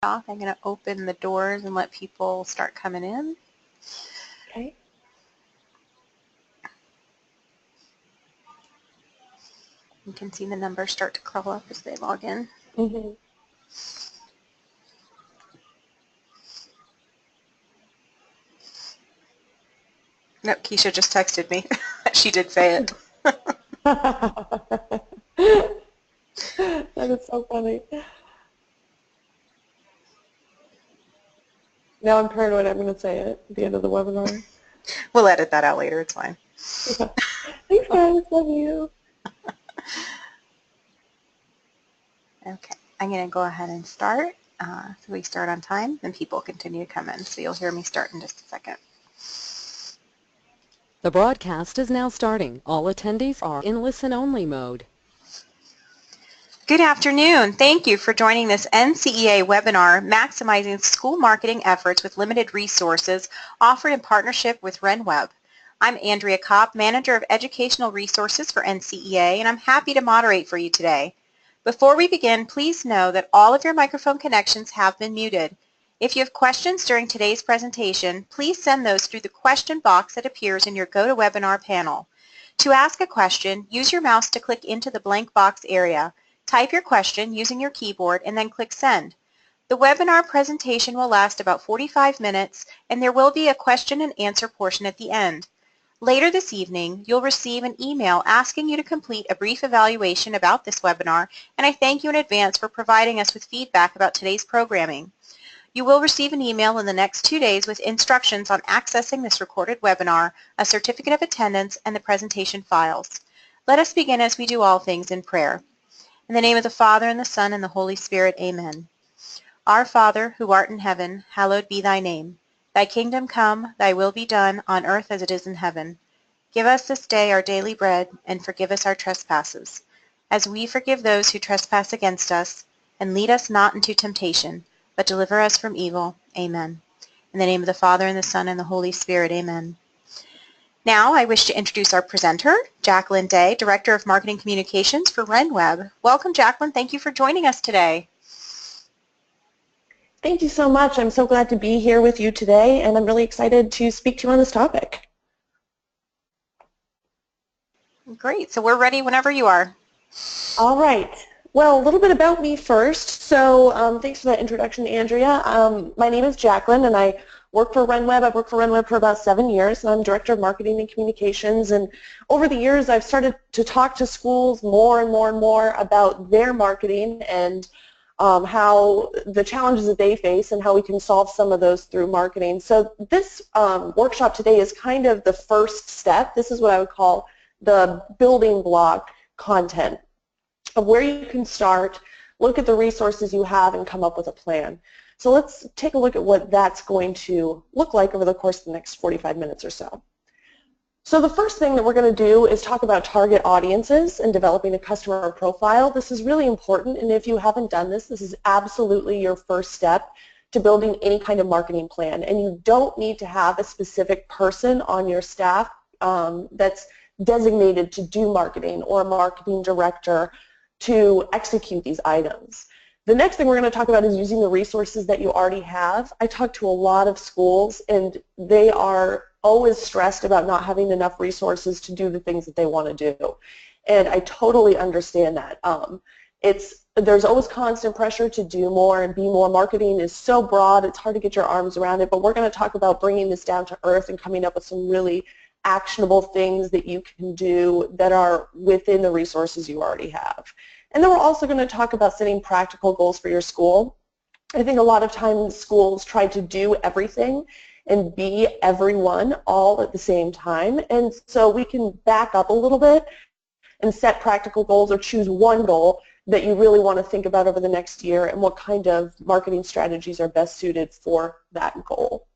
off. I'm going to open the doors and let people start coming in. Okay. You can see the numbers start to crawl up as they log in. Mm-hmm. Nope, Keisha just texted me. She did say it. That is so funny. Now I'm paranoid I'm going to say it at the end of the webinar. We'll edit that out later. It's fine. Yeah. Thanks, guys. Love you. Okay, I'm going to go ahead and start. So we start on time, and people continue to come in. So you'll hear me start in just a second. The broadcast is now starting. All attendees are in listen-only mode. Good afternoon. Thank you for joining this NCEA webinar, Maximizing School Marketing Efforts with Limited Resources, offered in partnership with RenWeb. I'm Andrea Kopp, Manager of Educational Resources for NCEA, and I'm happy to moderate for you today. Before we begin, please know that all of your microphone connections have been muted. If you have questions during today's presentation, please send those through the question box that appears in your GoToWebinar panel. To ask a question, use your mouse to click into the blank box area. Type your question using your keyboard and then click Send. The webinar presentation will last about 45 minutes, and there will be a question and answer portion at the end. Later this evening, you'll receive an email asking you to complete a brief evaluation about this webinar, and I thank you in advance for providing us with feedback about today's programming. You will receive an email in the next 2 days with instructions on accessing this recorded webinar, a certificate of attendance, and the presentation files. Let us begin as we do all things in prayer. In the name of the Father, and the Son, and the Holy Spirit, amen. Our Father, who art in heaven, hallowed be thy name. Thy kingdom come, thy will be done, on earth as it is in heaven. Give us this day our daily bread, and forgive us our trespasses, as we forgive those who trespass against us. And lead us not into temptation, but deliver us from evil. Amen. In the name of the Father, and the Son, and the Holy Spirit, amen. Now I wish to introduce our presenter, Jacqueline Day, Director of Marketing Communications for RenWeb. Welcome, Jacqueline. Thank you for joining us today. Thank you so much. I'm so glad to be here with you today, and I'm really excited to speak to you on this topic. Great. So we're ready whenever you are. All right. Well, a little bit about me first. So thanks for that introduction, Andrea. My name is Jacqueline, and I work for RenWeb. I've worked for RenWeb for about 7 years, and I'm Director of Marketing and Communications. And over the years, I've started to talk to schools more and more and more about their marketing and how the challenges that they face and how we can solve some of those through marketing. So this workshop today is kind of the first step. This is what I would call the building block content of where you can start, look at the resources you have, and come up with a plan. So let's take a look at what that's going to look like over the course of the next 45 minutes or so. So the first thing that we're going to do is talk about target audiences and developing a customer profile. This is really important, and if you haven't done this, this is absolutely your first step to building any kind of marketing plan. And you don't need to have a specific person on your staff that's designated to do marketing or a marketing director to execute these items. The next thing we're going to talk about is using the resources that you already have. I talk to a lot of schools, and they are always stressed about not having enough resources to do the things that they want to do. And I totally understand that. There's always constant pressure to do more and be more. Marketing is so broad, it's hard to get your arms around it, but we're going to talk about bringing this down to earth and coming up with some really actionable things that you can do that are within the resources you already have. And then we're also going to talk about setting practical goals for your school. I think a lot of times schools try to do everything and be everyone all at the same time, and so we can back up a little bit and set practical goals or choose one goal that you really want to think about over the next year and what kind of marketing strategies are best suited for that goal.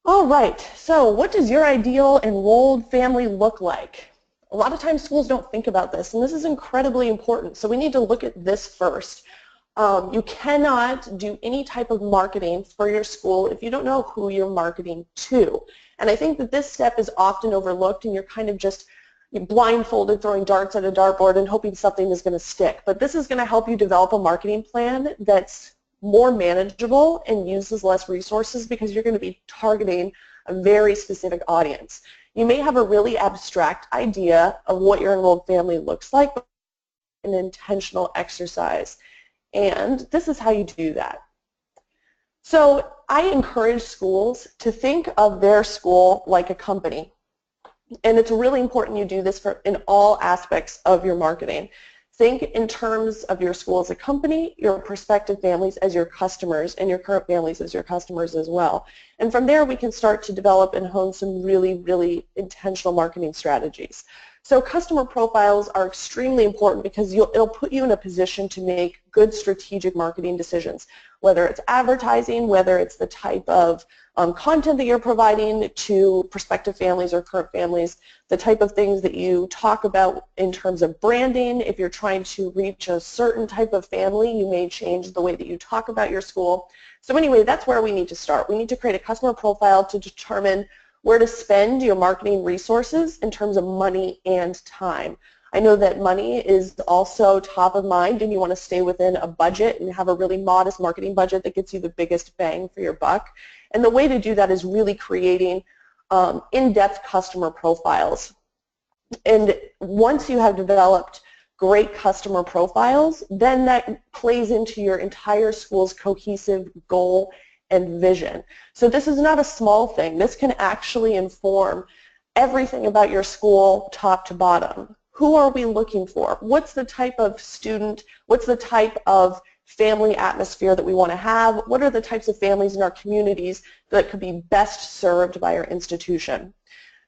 All right, so what does your ideal enrolled family look like? A lot of times schools don't think about this, and this is incredibly important, so we need to look at this first. You cannot do any type of marketing for your school if you don't know who you're marketing to. And I think that this step is often overlooked, and you're kind of just blindfolded throwing darts at a dartboard and hoping something is going to stick. But this is going to help you develop a marketing plan that's more manageable and uses less resources because you're going to be targeting a very specific audience. You may have a really abstract idea of what your enrolled family looks like, but an intentional exercise. And this is how you do that. So I encourage schools to think of their school like a company. And it's really important you do this in all aspects of your marketing. Think in terms of your school as a company, your prospective families as your customers, and your current families as your customers as well. And from there, we can start to develop and hone some really, really intentional marketing strategies. So customer profiles are extremely important because it'll put you in a position to make good strategic marketing decisions, whether it's advertising, whether it's the type of content that you're providing to prospective families or current families, the type of things that you talk about in terms of branding. If you're trying to reach a certain type of family, you may change the way that you talk about your school. So anyway, that's where we need to start. We need to create a customer profile to determine where to spend your marketing resources in terms of money and time. I know that money is also top of mind and you want to stay within a budget and have a really modest marketing budget that gets you the biggest bang for your buck. And the way to do that is really creating in-depth customer profiles. And once you have developed great customer profiles, then that plays into your entire school's cohesive goal and vision. So this is not a small thing. This can actually inform everything about your school top to bottom. Who are we looking for? What's the type of student? What's the type of family atmosphere that we want to have? What are the types of families in our communities that could be best served by our institution?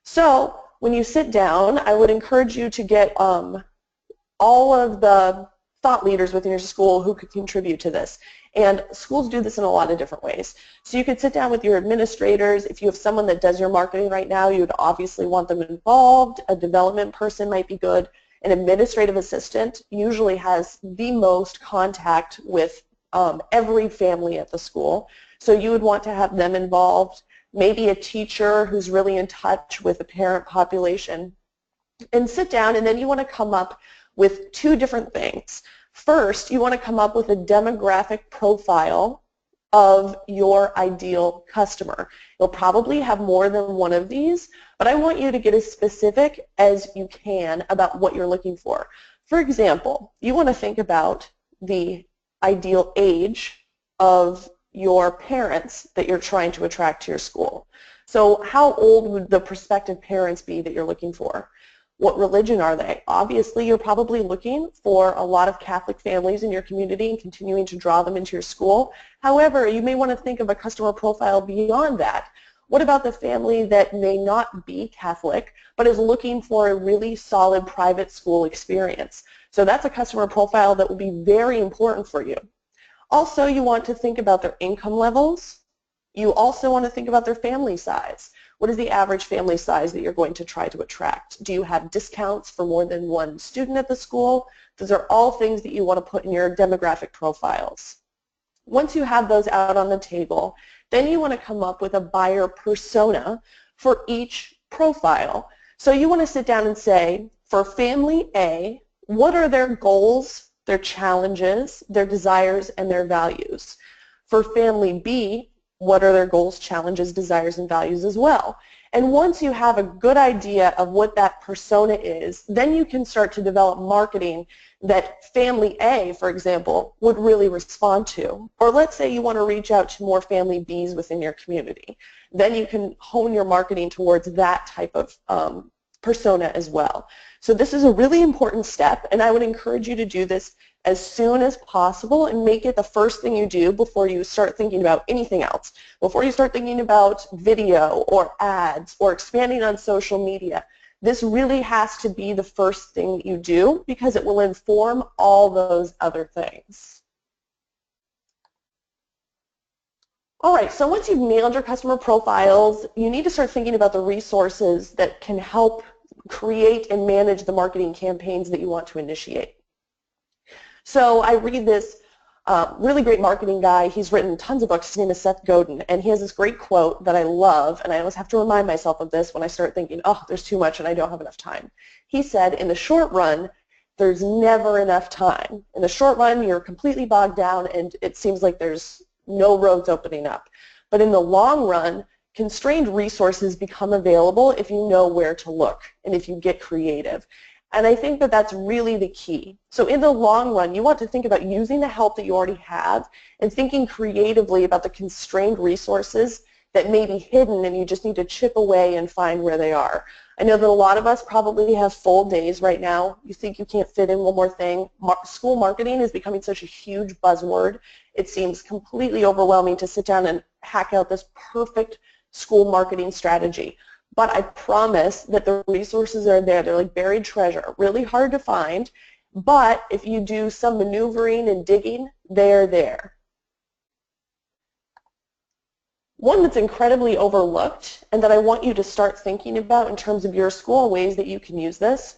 So when you sit down, I would encourage you to get all of the thought leaders within your school who could contribute to this. And schools do this in a lot of different ways. So you could sit down with your administrators. If you have someone that does your marketing right now, you would obviously want them involved. A development person might be good. An administrative assistant usually has the most contact with every family at the school. So you would want to have them involved. Maybe a teacher who's really in touch with the parent population. And sit down, and then you want to come up with two different things. First, you want to come up with a demographic profile of your ideal customer. You'll probably have more than one of these, but I want you to get as specific as you can about what you're looking for. For example, you want to think about the ideal age of your parents that you're trying to attract to your school. So how old would the prospective parents be that you're looking for? What religion are they? Obviously, you're probably looking for a lot of Catholic families in your community and continuing to draw them into your school. However, you may want to think of a customer profile beyond that. What about the family that may not be Catholic but is looking for a really solid private school experience? So that's a customer profile that will be very important for you. Also, you want to think about their income levels. You also want to think about their family size. What is the average family size that you're going to try to attract? Do you have discounts for more than one student at the school? Those are all things that you want to put in your demographic profiles. Once you have those out on the table, then you want to come up with a buyer persona for each profile. So you want to sit down and say, for family A, what are their goals, their challenges, their desires, and their values? For family B, what are their goals, challenges, desires, and values as well? And once you have a good idea of what that persona is, then you can start to develop marketing that family A, for example, would really respond to. Or let's say you want to reach out to more family Bs within your community. Then you can hone your marketing towards that type of persona as well. So this is a really important step, and I would encourage you to do this as soon as possible and make it the first thing you do before you start thinking about anything else. Before you start thinking about video or ads or expanding on social media, this really has to be the first thing that you do because it will inform all those other things. All right, so once you've nailed your customer profiles, you need to start thinking about the resources that can help create and manage the marketing campaigns that you want to initiate. So I read this Really great marketing guy. He's written tons of books. His name is Seth Godin, and he has this great quote that I love, and I always have to remind myself of this when I start thinking, oh, there's too much and I don't have enough time. He said, in the short run, there's never enough time. In the short run, you're completely bogged down and it seems like there's no roads opening up. But in the long run, constrained resources become available if you know where to look and if you get creative. And I think that that's really the key. So in the long run, you want to think about using the help that you already have and thinking creatively about the constrained resources that may be hidden and you just need to chip away and find where they are. I know that a lot of us probably have full days right now. You think you can't fit in one more thing. School marketing is becoming such a huge buzzword. It seems completely overwhelming to sit down and hack out this perfect school marketing strategy. But I promise that the resources are there. They're like buried treasure, really hard to find, but if you do some maneuvering and digging, they're there. One that's incredibly overlooked and that I want you to start thinking about in terms of your school, ways that you can use this,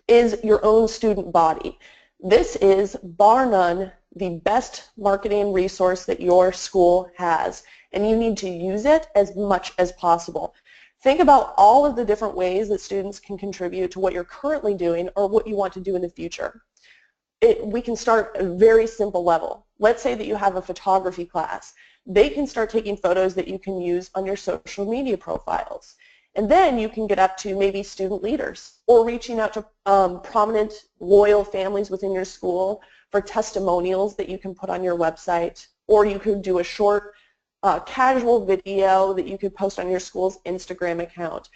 is your own student body. This is, bar none, the best marketing resource that your school has, and you need to use it as much as possible. Think about all of the different ways that students can contribute to what you're currently doing or what you want to do in the future. We can start at a very simple level. Let's say that you have a photography class. They can start taking photos that you can use on your social media profiles. And then you can get up to maybe student leaders or reaching out to prominent, loyal families within your school for testimonials that you can put on your website, or you could do a short casual video that you could post on your school's Instagram account.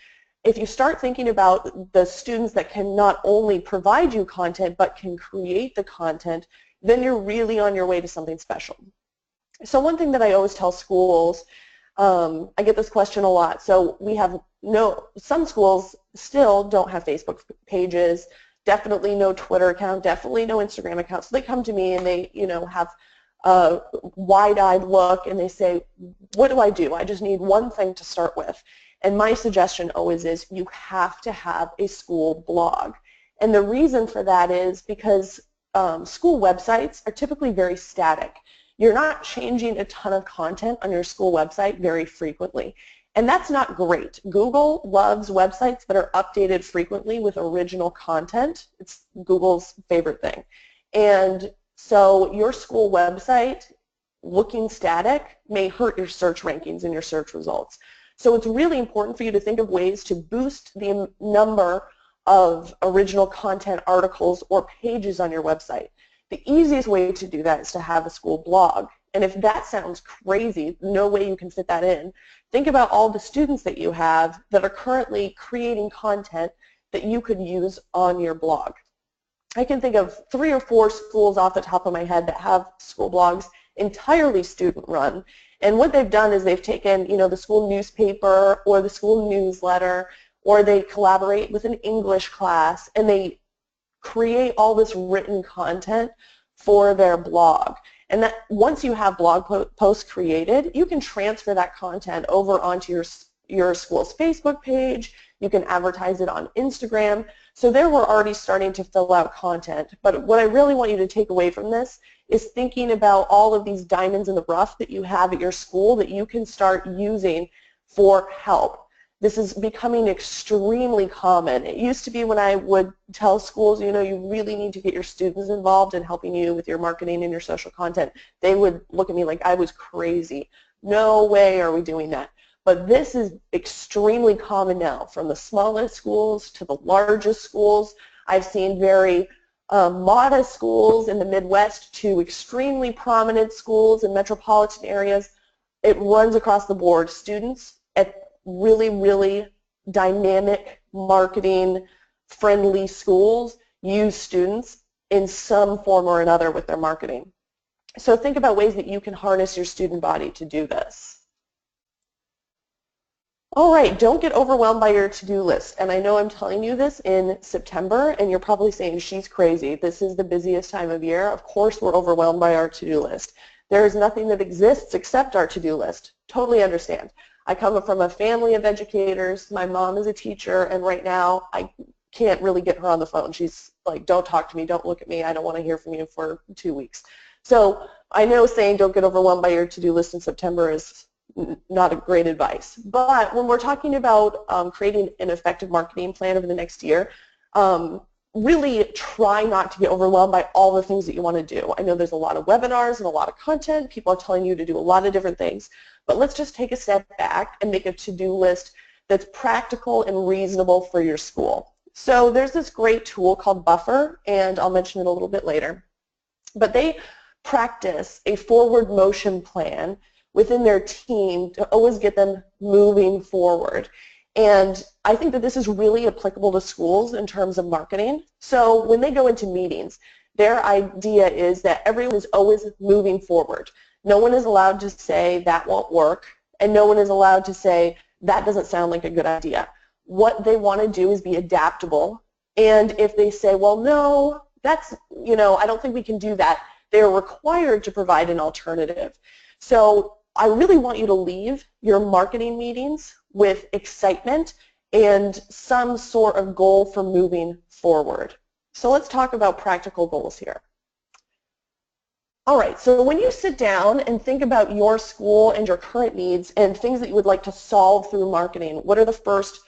If you start thinking about the students that can not only provide you content but can create the content, then you're really on your way to something special. So one thing that I always tell schools, I get this question a lot. So we have some schools still don't have Facebook pages, definitely no Twitter account, definitely no Instagram account. So they come to me and they, have a wide-eyed look and they say, what do I do? I just need one thing to start with. And my suggestion always is you have to have a school blog. And the reason for that is because school websites are typically very static. You're not changing a ton of content on your school website very frequently. And that's not great. Google loves websites that are updated frequently with original content. It's Google's favorite thing. And so your school website looking static may hurt your search rankings and your search results. So it's really important for you to think of ways to boost the number of original content articles or pages on your website. The easiest way to do that is to have a school blog. And if that sounds crazy, no way you can fit that in, think about all the students that you have that are currently creating content that you could use on your blog. I can think of 3 or 4 schools off the top of my head that have school blogs entirely student-run. And what they've done is they've taken, the school newspaper or the school newsletter, or they collaborate with an English class, and they create all this written content for their blog. And that once you have blog posts created, you can transfer that content over onto your school's Facebook page. You can advertise it on Instagram. So there we're already starting to fill out content. But what I really want you to take away from this is thinking about all of these diamonds in the rough that you have at your school that you can start using for help. This is becoming extremely common. It used to be when I would tell schools, you really need to get your students involved in helping you with your marketing and your social content. They would look at me like I was crazy. No way are we doing that. But this is extremely common now, from the smallest schools to the largest schools. I've seen very modest schools in the Midwest to extremely prominent schools in metropolitan areas. It runs across the board. Students at really, really dynamic, marketing-friendly schools use students in some form or another with their marketing. So think about ways that you can harness your student body to do this. All right, don't get overwhelmed by your to-do list. And I know I'm telling you this in September, and you're probably saying, she's crazy. This is the busiest time of year. Of course we're overwhelmed by our to-do list. There is nothing that exists except our to-do list. Totally understand. I come from a family of educators. My mom is a teacher, and right now I can't really get her on the phone. She's like, don't talk to me, don't look at me, I don't want to hear from you for 2 weeks. So I know saying don't get overwhelmed by your to-do list in September is not a great advice. But when we're talking about creating an effective marketing plan over the next year, really try not to get overwhelmed by all the things that you want to do. I know there's a lot of webinars and a lot of content. People are telling you to do a lot of different things. But let's just take a step back and make a to-do list that's practical and reasonable for your school. So there's this great tool called Buffer, and I'll mention it a little bit later. But they practice a forward motion plan within their team to always get them moving forward. And I think that this is really applicable to schools in terms of marketing. So when they go into meetings, their idea is that everyone is always moving forward. No one is allowed to say that won't work, and no one is allowed to say that doesn't sound like a good idea. What they want to do is be adaptable, and if they say, well, no, that's, I don't think we can do that, they're required to provide an alternative. So I really want you to leave your marketing meetings with excitement and some sort of goal for moving forward. So let's talk about practical goals here. All right, so when you sit down and think about your school and your current needs and things that you would like to solve through marketing, what are the first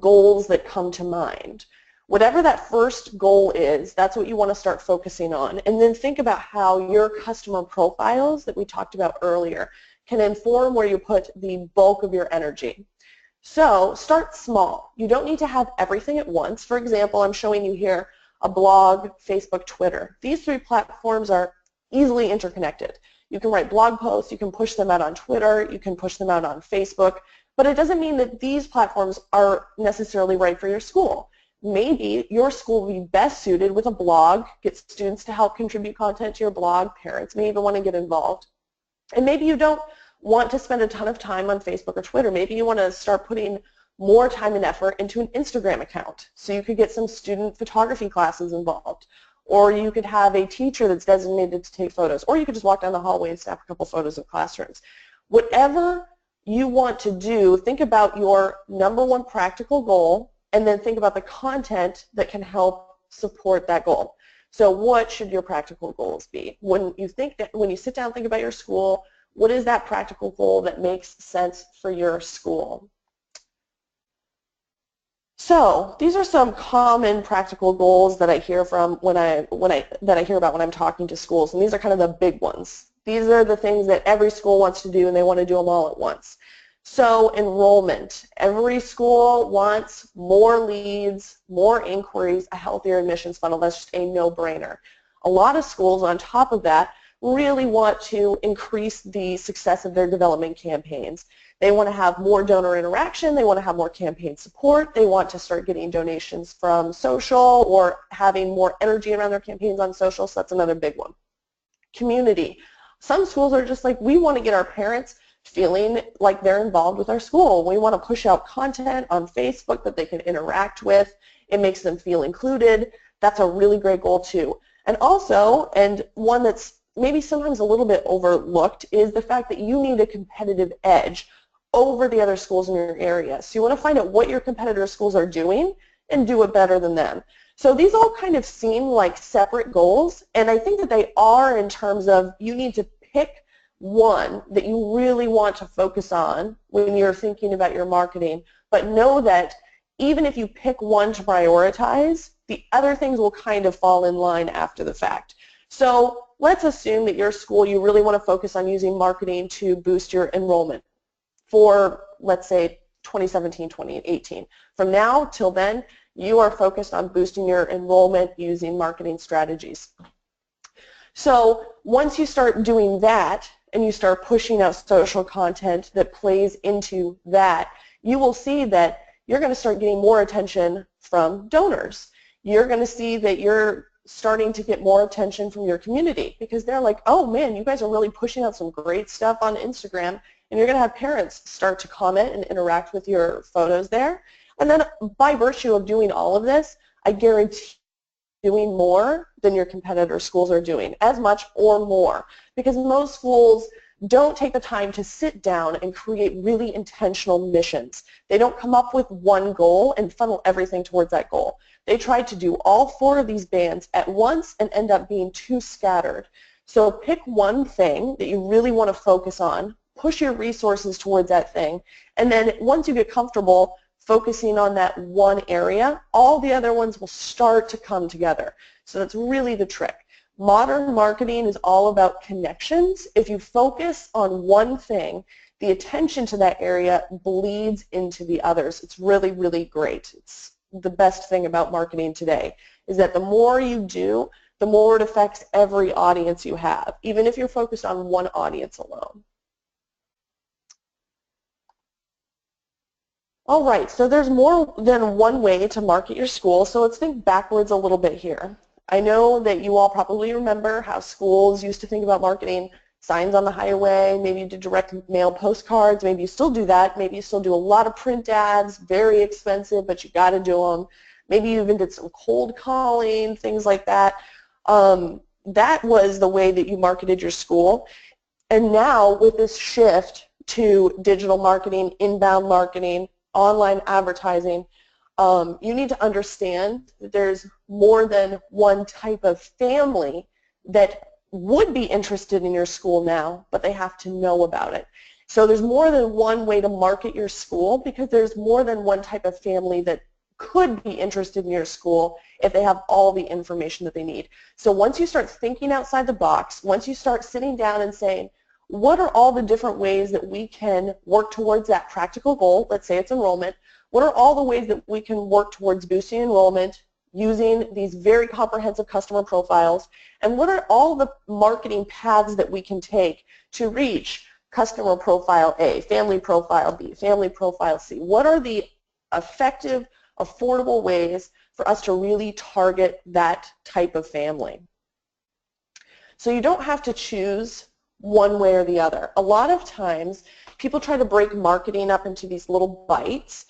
goals that come to mind? Whatever that first goal is, that's what you want to start focusing on. And then think about how your customer profiles that we talked about earlier can inform where you put the bulk of your energy. So start small. You don't need to have everything at once. For example, I'm showing you here a blog, Facebook, Twitter. These three platforms are easily interconnected. You can write blog posts, you can push them out on Twitter, you can push them out on Facebook, but it doesn't mean that these platforms are necessarily right for your school. Maybe your school will be best suited with a blog, get students to help contribute content to your blog, parents may even want to get involved. And maybe you don't want to spend a ton of time on Facebook or Twitter. Maybe you want to start putting more time and effort into an Instagram account. So you could get some student photography classes involved. Or you could have a teacher that's designated to take photos. Or you could just walk down the hallway and snap a couple photos of classrooms. Whatever you want to do, think about your number one practical goal, and then think about the content that can help support that goal. So what should your practical goals be? When you sit down and think about your school, what is that practical goal that makes sense for your school? So these are some common practical goals that I hear from that I hear about when I'm talking to schools, and these are kind of the big ones. These are the things that every school wants to do, and they want to do them all at once. So enrollment. Every school wants more leads, more inquiries, a healthier admissions funnel. That's just a no-brainer. A lot of schools on top of that really want to increase the success of their development campaigns. They want to have more donor interaction, they want to have more campaign support, they want to start getting donations from social or having more energy around their campaigns on social, so that's another big one. Community. Some schools are just like, we want to get our parents feeling like they're involved with our school. We want to push out content on Facebook that they can interact with. It makes them feel included. That's a really great goal too. And also, and one that's maybe sometimes a little bit overlooked, is the fact that you need a competitive edge over the other schools in your area. So you want to find out what your competitor schools are doing and do it better than them. So these all kind of seem like separate goals, and I think that they are in terms of you need to pick one that you really want to focus on when you're thinking about your marketing, but know that even if you pick one to prioritize, the other things will kind of fall in line after the fact. So let's assume that your school, you really want to focus on using marketing to boost your enrollment for, let's say, 2017, 2018. From now till then, you are focused on boosting your enrollment using marketing strategies. So once you start doing that and you start pushing out social content that plays into that, you will see that you're going to start getting more attention from donors. You're going to see that you're starting to get more attention from your community because they're like, oh man, you guys are really pushing out some great stuff on Instagram, and you're going to have parents start to comment and interact with your photos there. And then by virtue of doing all of this, I guarantee doing more than your competitor schools are doing, as much or more, because most schools don't take the time to sit down and create really intentional missions. They don't come up with one goal and funnel everything towards that goal. They try to do all four of these bands at once and end up being too scattered. So pick one thing that you really want to focus on, push your resources towards that thing, and then once you get comfortable focusing on that one area, all the other ones will start to come together. So that's really the trick. Modern marketing is all about connections. If you focus on one thing, the attention to that area bleeds into the others. It's really, really great. It's the best thing about marketing today, is that the more you do, the more it affects every audience you have, even if you're focused on one audience alone. All right, so there's more than one way to market your school, so let's think backwards a little bit here. I know that you all probably remember how schools used to think about marketing: signs on the highway, maybe you did direct mail postcards, maybe you still do that, maybe you still do a lot of print ads, very expensive, but you got to do them. Maybe you even did some cold calling, things like that. That was the way that you marketed your school. And now with this shift to digital marketing, inbound marketing, online advertising, you need to understand that there's more than one type of family that would be interested in your school now, but they have to know about it. So there's more than one way to market your school, because there's more than one type of family that could be interested in your school if they have all the information that they need. So once you start thinking outside the box, once you start sitting down and saying, what are all the different ways that we can work towards that practical goal? Let's say it's enrollment. What are all the ways that we can work towards boosting enrollment using these very comprehensive customer profiles? And what are all the marketing paths that we can take to reach customer profile A, family profile B, family profile C? What are the effective, affordable ways for us to really target that type of family? So you don't have to choose one way or the other. A lot of times people try to break marketing up into these little bites,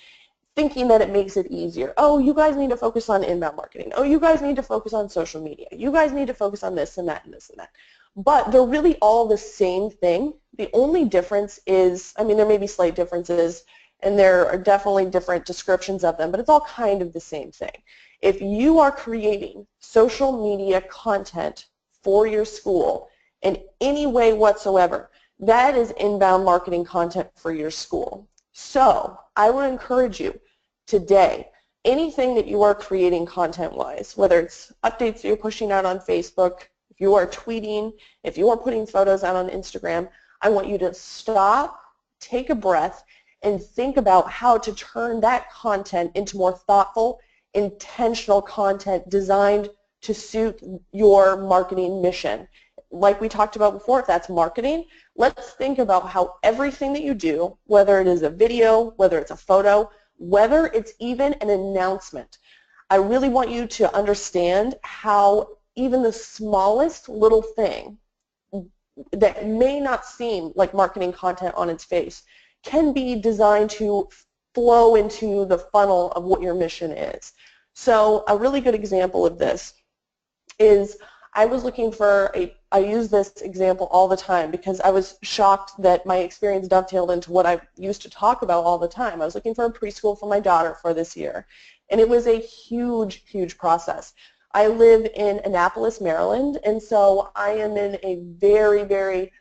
thinking that it makes it easier. Oh, you guys need to focus on inbound marketing. Oh, you guys need to focus on social media. You guys need to focus on this and that and this and that. But they're really all the same thing. The only difference is, I mean, there may be slight differences, and there are definitely different descriptions of them, but it's all kind of the same thing. If you are creating social media content for your school in any way whatsoever, that is inbound marketing content for your school. So I would encourage you today, anything that you are creating content-wise, whether it's updates that you're pushing out on Facebook, if you are tweeting, if you are putting photos out on Instagram, I want you to stop, take a breath, and think about how to turn that content into more thoughtful, intentional content designed to suit your marketing mission. Like we talked about before, if that's marketing, let's think about how everything that you do, whether it is a video, whether it's a photo, whether it's even an announcement, I really want you to understand how even the smallest little thing that may not seem like marketing content on its face can be designed to flow into the funnel of what your mission is. So a really good example of this is, I was looking for I use this example all the time because I was shocked that my experience dovetailed into what I used to talk about all the time. I was looking for a preschool for my daughter for this year, and it was a huge, huge process. I live in Annapolis, Maryland, and so I am in a very, very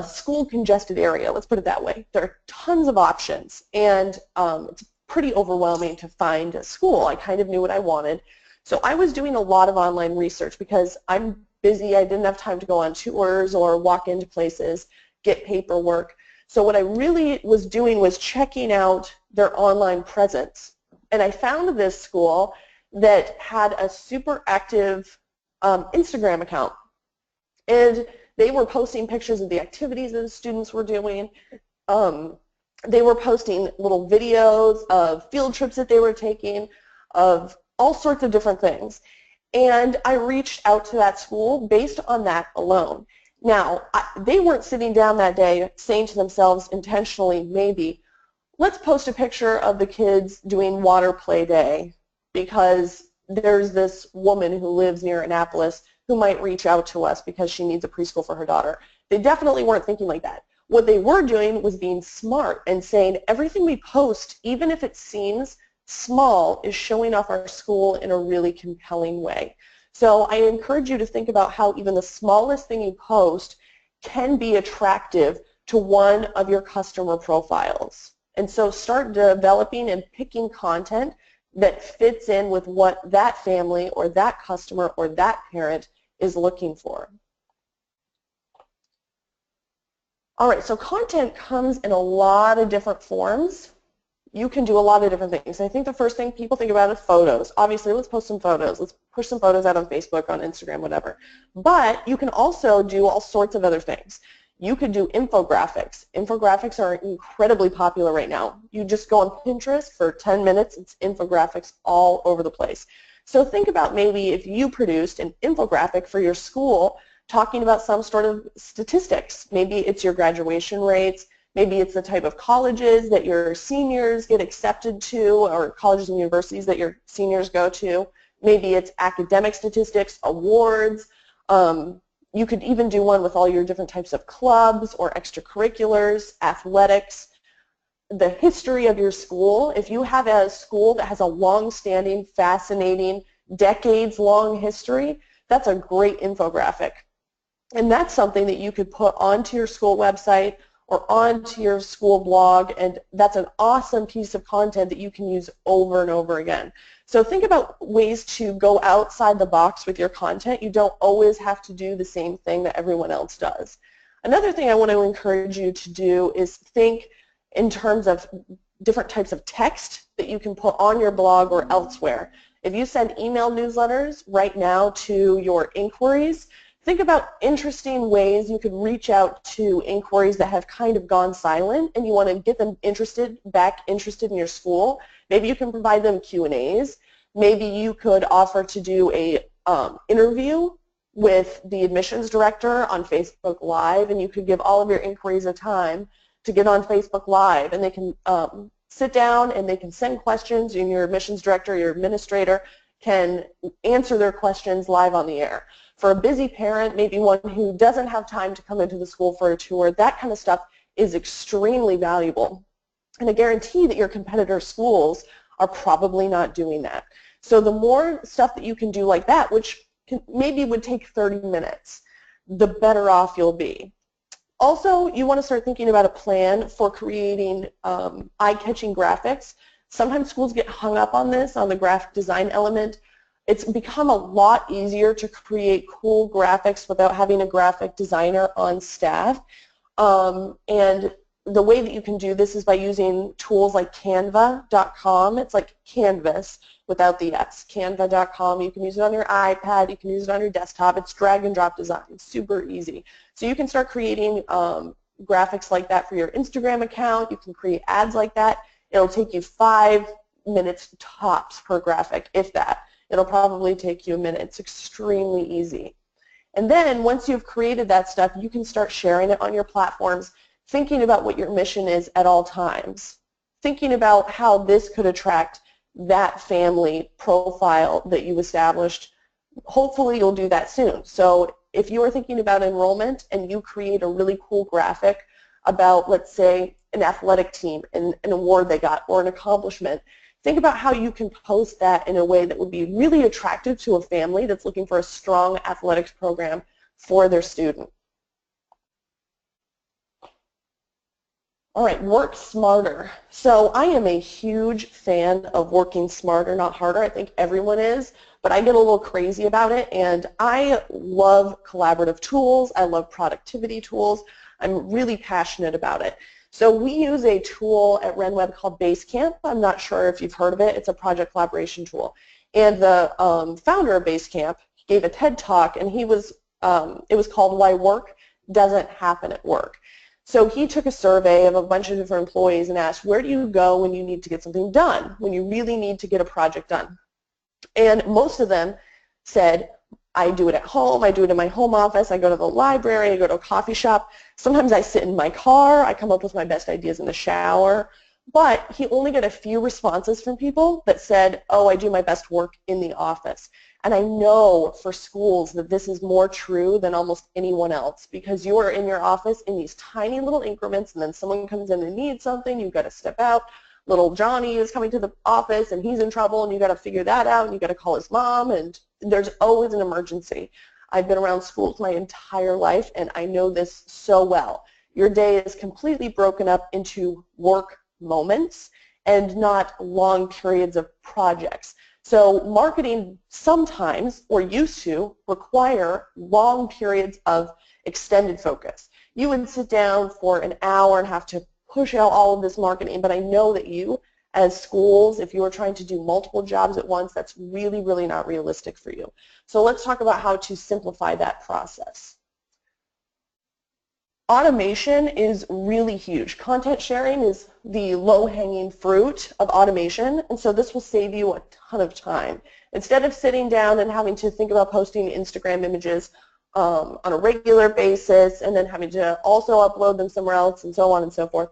school congested area, let's put it that way. There are tons of options, and it's pretty overwhelming to find a school. I kind of knew what I wanted. So I was doing a lot of online research because I'm busy. I didn't have time to go on tours or walk into places, get paperwork. So what I really was doing was checking out their online presence. And I found this school that had a super active Instagram account. And they were posting pictures of the activities that the students were doing. They were posting little videos of field trips that they were taking, of all sorts of different things. And I reached out to that school based on that alone. Now, they weren't sitting down that day saying to themselves intentionally, maybe, let's post a picture of the kids doing water play day because there's this woman who lives near Annapolis who might reach out to us because she needs a preschool for her daughter. They definitely weren't thinking like that. What they were doing was being smart and saying everything we post, even if it seems small, is showing off our school in a really compelling way. So I encourage you to think about how even the smallest thing you post can be attractive to one of your customer profiles. And so start developing and picking content that fits in with what that family or that customer or that parent is looking for. All right, so content comes in a lot of different forms. You can do a lot of different things. I think the first thing people think about is photos. Obviously, let's post some photos. Let's push some photos out on Facebook, on Instagram, whatever. But you can also do all sorts of other things. You could do infographics. Infographics are incredibly popular right now. You just go on Pinterest for 10 minutes, it's infographics all over the place. So think about maybe if you produced an infographic for your school talking about some sort of statistics. Maybe it's your graduation rates, maybe it's the type of colleges that your seniors get accepted to, or colleges and universities that your seniors go to. Maybe it's academic statistics, awards. You could even do one with all your different types of clubs or extracurriculars, athletics, the history of your school. If you have a school that has a long-standing, fascinating, decades-long history, that's a great infographic. And that's something that you could put onto your school website or onto your school blog, and that's an awesome piece of content that you can use over and over again. So think about ways to go outside the box with your content. You don't always have to do the same thing that everyone else does. Another thing I want to encourage you to do is think in terms of different types of text that you can put on your blog or elsewhere. If you send email newsletters right now to your inquiries, think about interesting ways you could reach out to inquiries that have kind of gone silent and you want to get them back interested in your school. Maybe you can provide them Q&As. Maybe you could offer to do a interview with the admissions director on Facebook Live, and you could give all of your inquiries a time to get on Facebook Live, and they can sit down and they can send questions, and your admissions director, your administrator can answer their questions live on the air. For a busy parent, maybe one who doesn't have time to come into the school for a tour, that kind of stuff is extremely valuable. And I guarantee that your competitor schools are probably not doing that. So the more stuff that you can do like that, which maybe would take 30 minutes, the better off you'll be. Also, you want to start thinking about a plan for creating eye-catching graphics. Sometimes schools get hung up on this, on the graphic design element. It's become a lot easier to create cool graphics without having a graphic designer on staff. And the way that you can do this is by using tools like canva.com. It's like Canvas without the S, canva.com. You can use it on your iPad, you can use it on your desktop. It's drag and drop design, it's super easy. So you can start creating graphics like that for your Instagram account. You can create ads like that. It'll take you 5 minutes tops per graphic, if that. It'll probably take you a minute. It's extremely easy. And then once you've created that stuff, you can start sharing it on your platforms, thinking about what your mission is at all times, thinking about how this could attract that family profile that you established. Hopefully you'll do that soon. So if you are thinking about enrollment and you create a really cool graphic about, let's say, an athletic team and an award they got or an accomplishment, think about how you can post that in a way that would be really attractive to a family that's looking for a strong athletics program for their student. All right, work smarter. So I am a huge fan of working smarter, not harder. I think everyone is, but I get a little crazy about it, and I love collaborative tools. I love productivity tools. I'm really passionate about it. So we use a tool at RenWeb called Basecamp. I'm not sure if you've heard of it. It's a project collaboration tool. And the founder of Basecamp gave a TED Talk, and it was called Why Work Doesn't Happen at Work. So he took a survey of a bunch of different employees and asked, where do you go when you need to get something done, when you really need to get a project done? And most of them said, I do it at home, I do it in my home office, I go to the library, I go to a coffee shop. Sometimes I sit in my car, I come up with my best ideas in the shower. But he only got a few responses from people that said, oh, I do my best work in the office. And I know for schools that this is more true than almost anyone else, because you are in your office in these tiny little increments, and then someone comes in and needs something, you've got to step out. Little Johnny is coming to the office and he's in trouble, and you've got to figure that out, and you've got to call his mom, and there's always an emergency. I've been around schools my entire life, and I know this so well. Your day is completely broken up into work moments and not long periods of projects. So marketing sometimes, or used to, require long periods of extended focus. You would sit down for an hour and have to push out all of this marketing, but I know that you, as schools, if you are trying to do multiple jobs at once, that's really, really not realistic for you. So let's talk about how to simplify that process. Automation is really huge. Content sharing is the low-hanging fruit of automation, and so this will save you a ton of time. Instead of sitting down and having to think about posting Instagram images on a regular basis and then having to also upload them somewhere else and so on and so forth,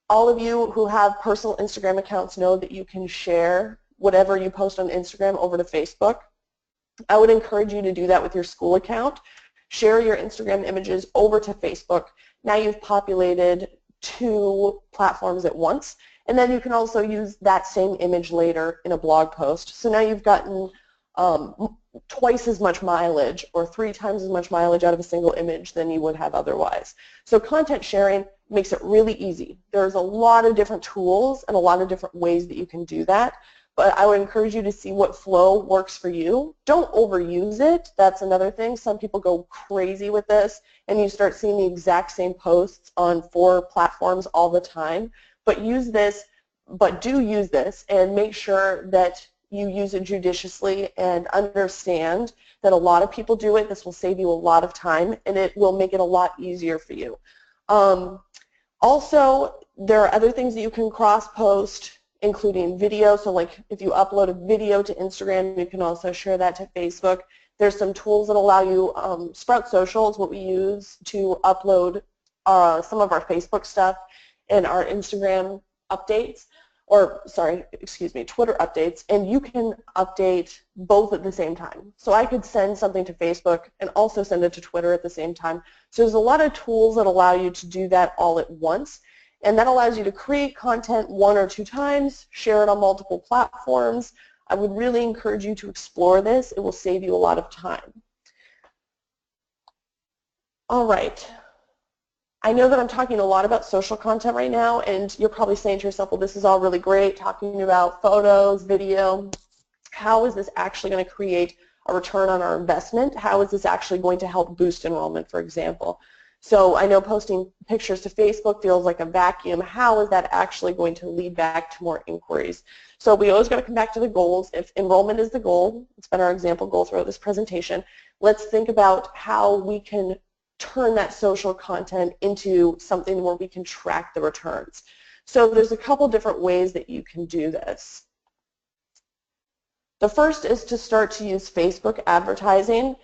all of you who have personal Instagram accounts know that you can share whatever you post on Instagram over to Facebook. I would encourage you to do that with your school account. Share your Instagram images over to Facebook. Now you've populated 2 platforms at once, and then you can also use that same image later in a blog post. So now you've gotten twice as much mileage or 3 times as much mileage out of a single image than you would have otherwise. So content sharing makes it really easy. There's a lot of different tools and a lot of different ways that you can do that, but I would encourage you to see what flow works for you. Don't overuse it. That's another thing. Some people go crazy with this and you start seeing the exact same posts on 4 platforms all the time, but do use this and make sure that you use it judiciously and understand that a lot of people do it. This will save you a lot of time and it will make it a lot easier for you. Also, there are other things that you can cross-post, including video. So like if you upload a video to Instagram, you can also share that to Facebook. There's some tools that allow you, Sprout Social is what we use to upload some of our Facebook stuff and our Instagram updates, or sorry, excuse me, Twitter updates, and you can update both at the same time. So I could send something to Facebook and also send it to Twitter at the same time. So there's a lot of tools that allow you to do that all at once, and that allows you to create content 1 or 2 times, share it on multiple platforms. I would really encourage you to explore this. It will save you a lot of time. All right. I know that I'm talking a lot about social content right now, and you're probably saying to yourself, well, this is all really great, talking about photos, video. How is this actually going to create a return on our investment? How is this actually going to help boost enrollment, for example? So I know posting pictures to Facebook feels like a vacuum. How is that actually going to lead back to more inquiries? So we always got to come back to the goals. If enrollment is the goal, it's been our example goal throughout this presentation, let's think about how we can turn that social content into something where we can track the returns. So there's a couple different ways that you can do this. The first is to start to use Facebook advertising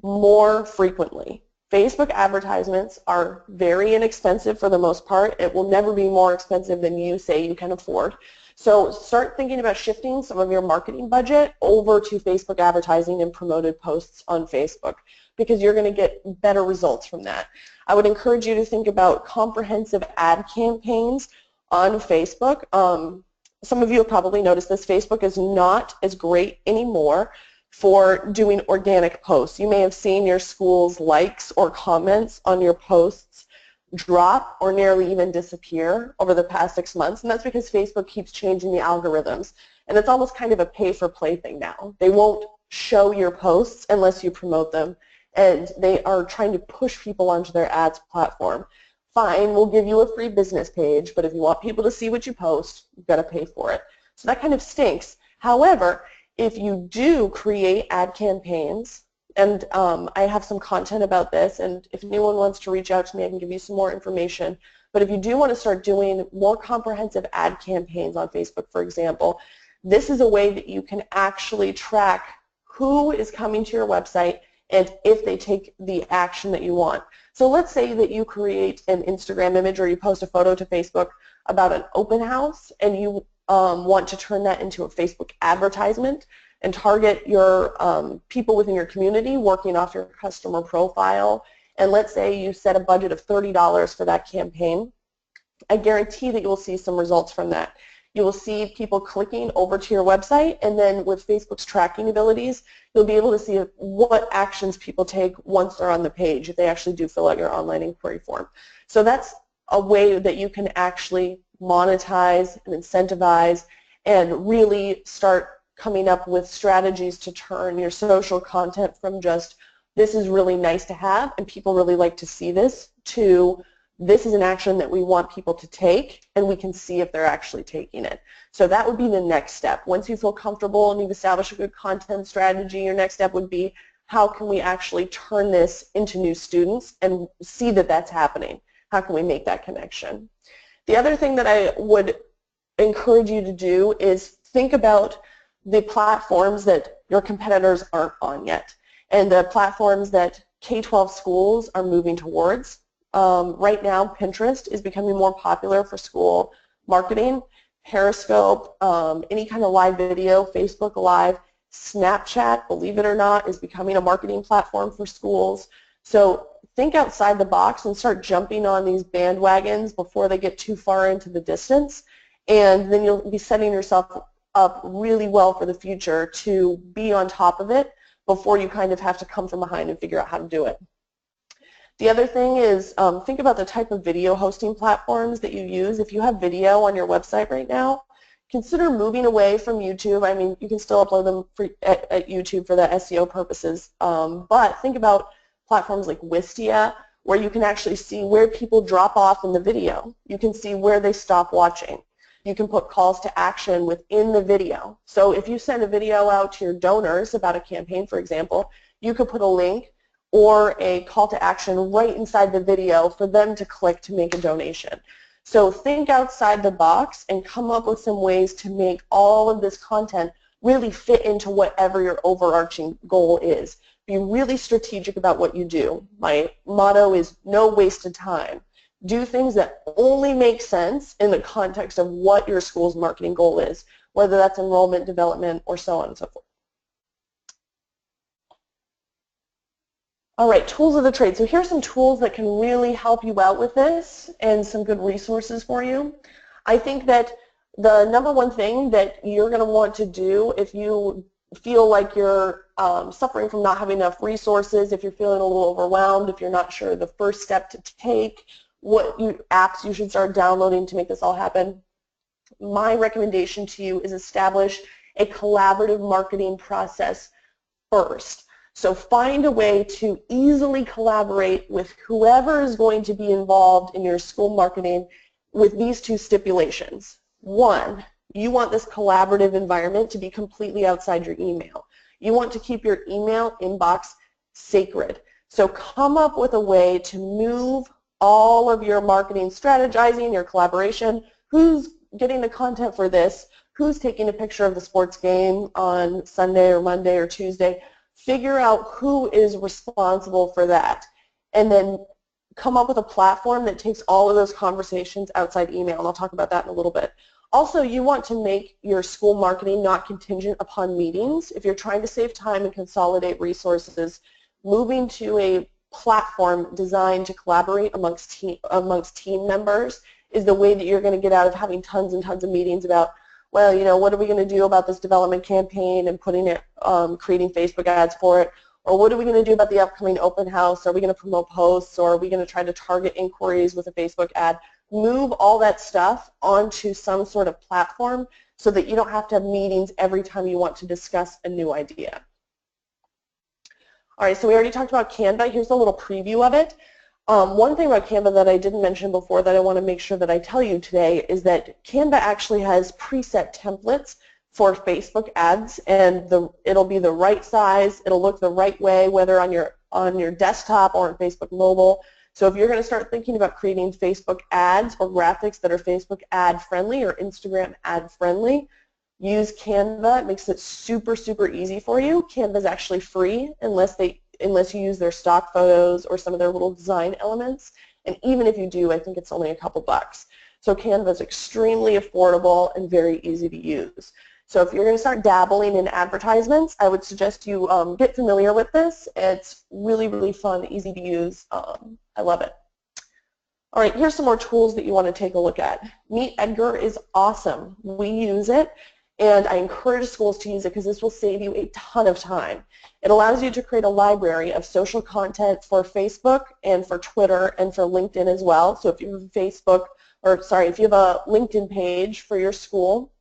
more frequently. Facebook advertisements are very inexpensive for the most part. It will never be more expensive than you say you can afford. So start thinking about shifting some of your marketing budget over to Facebook advertising and promoted posts on Facebook, because you're going to get better results from that. I would encourage you to think about comprehensive ad campaigns on Facebook. Some of you have probably noticed this. Facebook is not as great anymore for doing organic posts. You may have seen your school's likes or comments on your posts drop or nearly even disappear over the past 6 months, and that's because Facebook keeps changing the algorithms, and it's almost kind of a pay-for-play thing now. They won't show your posts unless you promote them, and they are trying to push people onto their ads platform. Fine, we'll give you a free business page, but if you want people to see what you post, you've got to pay for it. So that kind of stinks. However, if you do create ad campaigns, and I have some content about this, and if anyone wants to reach out to me, I can give you some more information. But if you do want to start doing more comprehensive ad campaigns on Facebook, for example, this is a way that you can actually track who is coming to your website and if they take the action that you want. So let's say that you create an Instagram image or you post a photo to Facebook about an open house, and you want to turn that into a Facebook advertisement and target your people within your community working off your customer profile. And let's say you set a budget of $30 for that campaign. I guarantee that you will see some results from that. You will see people clicking over to your website, and then with Facebook's tracking abilities, you'll be able to see what actions people take once they're on the page, if they actually do fill out your online inquiry form. So that's a way that you can actually monetize and incentivize and really start coming up with strategies to turn your social content from just this is really nice to have and people really like to see this to this is an action that we want people to take and we can see if they're actually taking it. So that would be the next step. Once you feel comfortable and you've established a good content strategy, your next step would be how can we actually turn this into new students and see that that's happening? How can we make that connection? The other thing that I would encourage you to do is think about the platforms that your competitors aren't on yet and the platforms that K-12 schools are moving towards. Right now, Pinterest is becoming more popular for school marketing. Periscope, any kind of live video, Facebook Live, Snapchat, believe it or not, is becoming a marketing platform for schools. So think outside the box and start jumping on these bandwagons before they get too far into the distance, and then you'll be setting yourself up really well for the future to be on top of it before you kind of have to come from behind and figure out how to do it. The other thing is think about the type of video hosting platforms that you use. If you have video on your website right now, consider moving away from YouTube. I mean, you can still upload them at YouTube for the SEO purposes, but think about platforms like Wistia, where you can actually see where people drop off in the video. You can see where they stop watching. You can put calls to action within the video. So if you send a video out to your donors about a campaign, for example, you could put a link or a call to action right inside the video for them to click to make a donation. So think outside the box and come up with some ways to make all of this content really fit into whatever your overarching goal is. Be really strategic about what you do. My motto is no wasted time. Do things that only make sense in the context of what your school's marketing goal is, whether that's enrollment, development, or so on and so forth. All right, tools of the trade. So here's some tools that can really help you out with this and some good resources for you. I think that the number one thing that you're going to want to do if you feel like you're suffering from not having enough resources, if you're feeling a little overwhelmed, if you're not sure the first step to take, what apps you should start downloading to make this all happen, my recommendation to you is establish a collaborative marketing process first. So find a way to easily collaborate with whoever is going to be involved in your school marketing with these two stipulations. One, you want this collaborative environment to be completely outside your email. You want to keep your email inbox sacred. So come up with a way to move all of your marketing strategizing, your collaboration, who's getting the content for this, who's taking a picture of the sports game on Sunday or Monday or Tuesday. Figure out who is responsible for that, and then come up with a platform that takes all of those conversations outside email, and I'll talk about that in a little bit. Also, you want to make your school marketing not contingent upon meetings. If you're trying to save time and consolidate resources, moving to a platform designed to collaborate amongst team members is the way that you're going to get out of having tons and tons of meetings about, well, you know, what are we going to do about this development campaign and putting it, creating Facebook ads for it, or what are we going to do about the upcoming open house? Are we going to promote posts, or are we going to try to target inquiries with a Facebook ad? Move all that stuff onto some sort of platform so that you don't have to have meetings every time you want to discuss a new idea. All right, so we already talked about Canva. Here's a little preview of it. One thing about Canva that I didn't mention before that I want to make sure that I tell you today is that Canva actually has preset templates for Facebook ads, and it'll be the right size, it'll look the right way, whether on your desktop or on Facebook mobile. So if you're going to start thinking about creating Facebook ads or graphics that are Facebook ad friendly or Instagram ad friendly, use Canva. It makes it super, super easy for you. Canva is actually free unless you use their stock photos or some of their little design elements. And even if you do, I think it's only a couple bucks. So Canva is extremely affordable and very easy to use. So if you're going to start dabbling in advertisements, I would suggest you get familiar with this. It's really, really fun, easy to use. I love it. All right, here's some more tools that you want to take a look at. Meet Edgar is awesome. We use it, and I encourage schools to use it because this will save you a ton of time. It allows you to create a library of social content for Facebook and for Twitter and for LinkedIn as well. So if you have if you have a LinkedIn page for your school,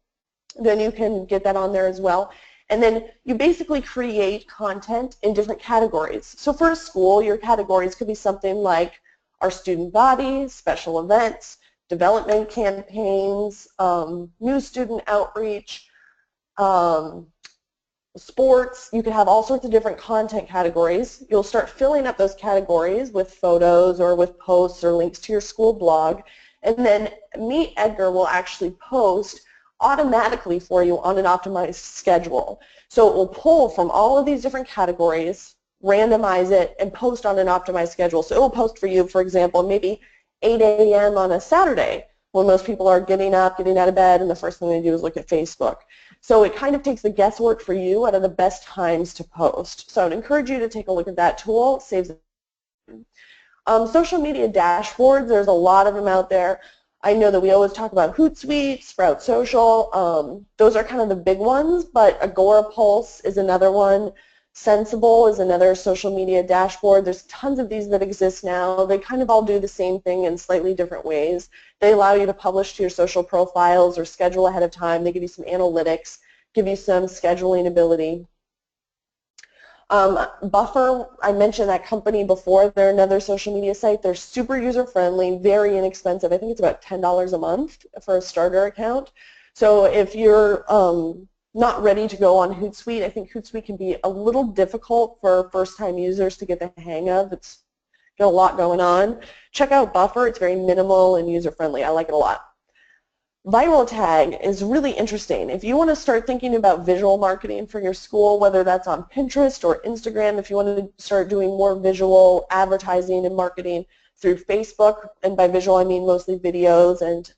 then you can get that on there as well. And then you basically create content in different categories. So for a school, your categories could be something like our student body, special events, development campaigns, new student outreach, sports. You can have all sorts of different content categories. You'll start filling up those categories with photos or with posts or links to your school blog. And then Meet Edgar will actually post automatically for you on an optimized schedule. So it will pull from all of these different categories, randomize it, and post on an optimized schedule. So it will post for you, for example, maybe 8 a.m. on a Saturday when most people are getting up, getting out of bed, and the first thing they do is look at Facebook. So it kind of takes the guesswork for you out of the best times to post. So I would encourage you to take a look at that tool. It saves social media dashboards, there's a lot of them out there. I know that we always talk about Hootsuite, Sprout Social. Those are kind of the big ones, but Agorapulse is another one. Sensible is another social media dashboard. There's tons of these that exist now. They kind of all do the same thing in slightly different ways. They allow you to publish to your social profiles or schedule ahead of time. They give you some analytics, give you some scheduling ability. Buffer, I mentioned that company before. They're another social media site. They're super user-friendly, very inexpensive. I think it's about $10 a month for a starter account. So if you're not ready to go on Hootsuite, I think Hootsuite can be a little difficult for first-time users to get the hang of. It's got a lot going on. Check out Buffer. It's very minimal and user-friendly. I like it a lot. Viral Tag is really interesting. If you want to start thinking about visual marketing for your school, whether that's on Pinterest or Instagram, if you want to start doing more visual advertising and marketing through Facebook, and by visual I mean mostly videos and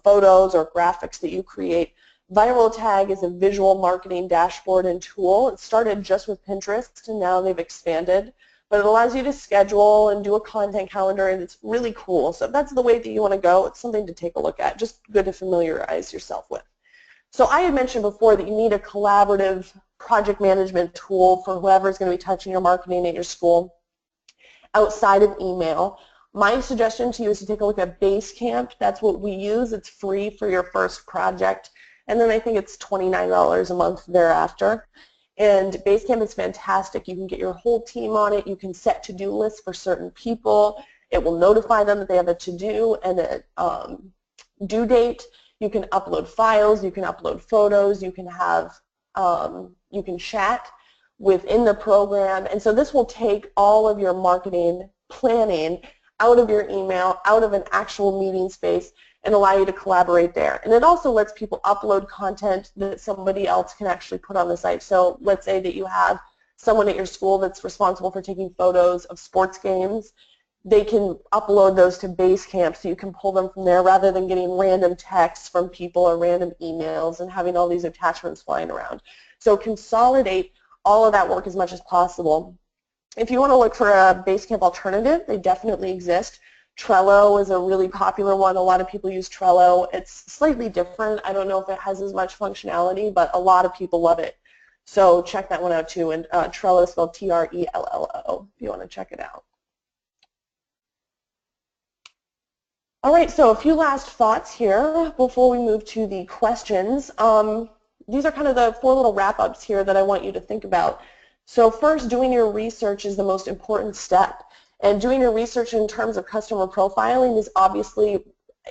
photos or graphics that you create, Viral Tag is a visual marketing dashboard and tool. It started just with Pinterest and now they've expanded. But it allows you to schedule and do a content calendar, and it's really cool. So if that's the way that you want to go, it's something to take a look at. Just good to familiarize yourself with. So I had mentioned before that you need a collaborative project management tool for whoever's going to be touching your marketing at your school outside of email. My suggestion to you is to take a look at Basecamp. That's what we use. It's free for your first project, and then I think it's $29 a month thereafter. And Basecamp is fantastic. You can get your whole team on it. You can set to-do lists for certain people. It will notify them that they have a to-do and a due date. You can upload files. You can upload photos. You can have you can chat within the program. And so this will take all of your marketing planning out of your email, out of an actual meeting space, and allow you to collaborate there. And it also lets people upload content that somebody else can actually put on the site. So let's say that you have someone at your school that's responsible for taking photos of sports games. They can upload those to Basecamp so you can pull them from there rather than getting random texts from people or random emails and having all these attachments flying around. So consolidate all of that work as much as possible. If you want to look for a Basecamp alternative, they definitely exist. Trello is a really popular one. A lot of people use Trello. It's slightly different. I don't know if it has as much functionality, but a lot of people love it. So check that one out too. And Trello is spelled T-R-E-L-L-O if you want to check it out. All right, so a few last thoughts here before we move to the questions. These are kind of the 4 little wrap-ups here that I want you to think about. So first, doing your research is the most important step. And doing your research in terms of customer profiling is obviously,